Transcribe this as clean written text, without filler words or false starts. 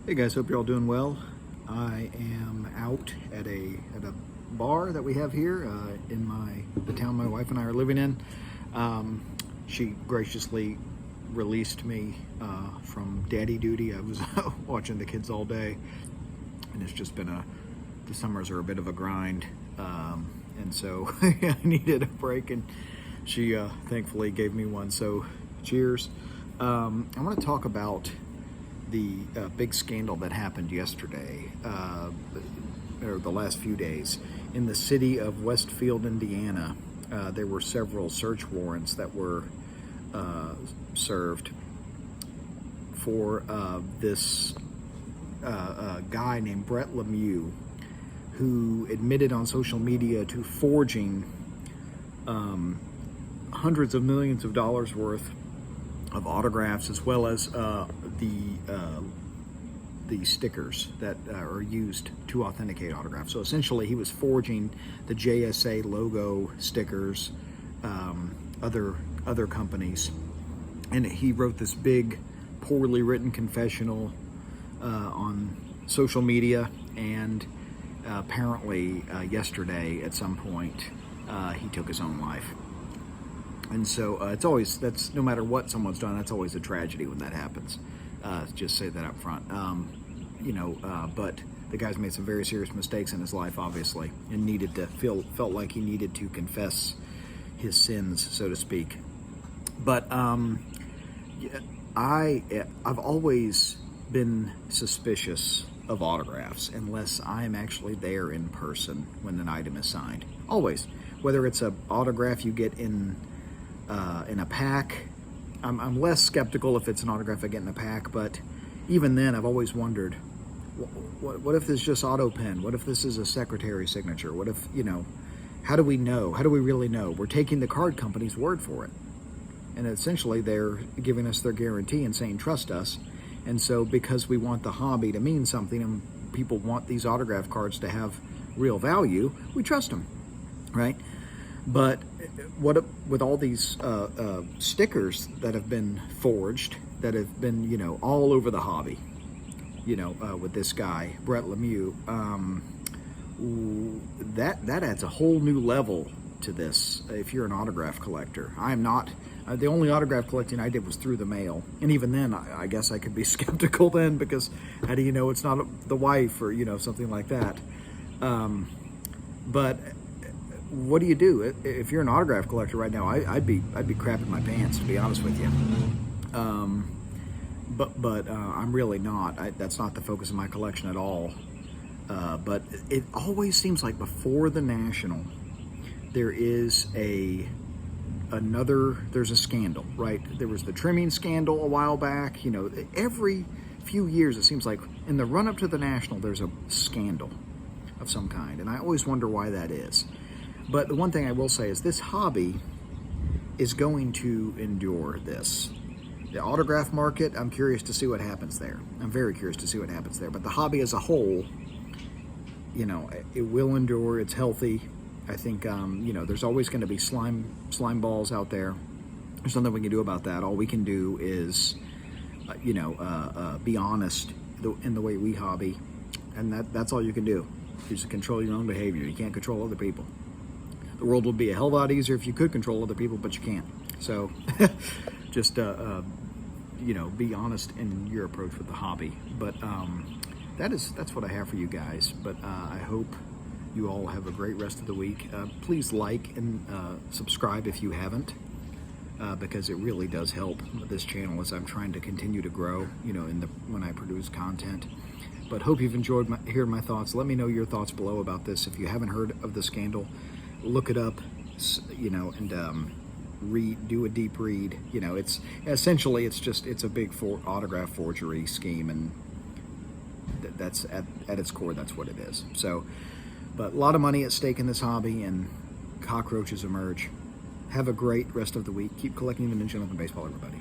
Hey guys, hope you're all doing well. I am out at a bar that we have here in the town my wife and I are living in. She graciously released me from daddy duty. I was watching the kids all day, and it's just been the summers are a bit of a grind, and so I needed a break, and she thankfully gave me one. So cheers. I want to talk about the big scandal that happened yesterday, or the last few days, in the city of Westfield, Indiana. There were several search warrants that were served for this guy named Brett Lemieux, who admitted on social media to forging hundreds of millions of dollars worth of autographs, as well as the stickers that are used to authenticate autographs. So essentially, he was forging the JSA logo stickers, other companies, and he wrote this big, poorly written confessional on social media. And apparently, yesterday at some point, he took his own life. And so that's no matter what someone's done, that's always a tragedy when that happens. Just say that up front. But the guy's made some very serious mistakes in his life, obviously, and felt like he needed to confess his sins, so to speak. But I've always been suspicious of autographs unless I'm actually there in person when an item is signed. Always, whether it's an autograph you get in a pack. I'm less skeptical if it's an autograph I get in a pack, but even then, I've always wondered, what if this is just auto pen? What if this is a secretary signature? What if, how do we know? How do we really know? We're taking the card company's word for it. And essentially, they're giving us their guarantee and saying, trust us. And so with we want the hobby to mean something, and people want these autograph cards to have real value, we trust them, right? But what with all these stickers that have been forged, that have been, all over the hobby, with this guy, Brett Lemieux, that adds a whole new level to this if you're an autograph collector. I'm not. The only autograph collecting I did was through the mail. And even then, I guess I could be skeptical then, because how do you know it's not the wife or, something like that? But what do you do if you're an autograph collector right now? I'd be crapping my pants, to be honest with you. But I'm really not. That's not the focus of my collection at all. But it always seems like before the National, there is there's a scandal, right? There was the trimming scandal a while back. Every few years it seems like in the run up to the National, there's a scandal of some kind, and I always wonder why that is. But the one thing I will say is this hobby is going to endure this. The autograph market, I'm curious to see what happens there. I'm very curious to see what happens there. But the hobby as a whole, it will endure. It's healthy. I think, there's always going to be slime balls out there. There's nothing we can do about that. All we can do is, be honest in the way we hobby. And that's all you can do. You just control your own behavior. You can't control other people. The world would be a hell of a lot easier if you could control other people, but you can't. So just, be honest in your approach with the hobby. But that's what I have for you guys. But I hope you all have a great rest of the week. Please like and subscribe if you haven't, because it really does help this channel as I'm trying to continue to grow, when I produce content. But hope you've enjoyed hearing my thoughts. Let me know your thoughts below about this. If you haven't heard of the scandal, look it up, and do a deep read. It's essentially it's a big autograph forgery scheme, and that's at its core, that's what it is. So, but a lot of money at stake in this hobby, and cockroaches emerge. Have a great rest of the week. Keep collecting the Ninja Baseball, everybody.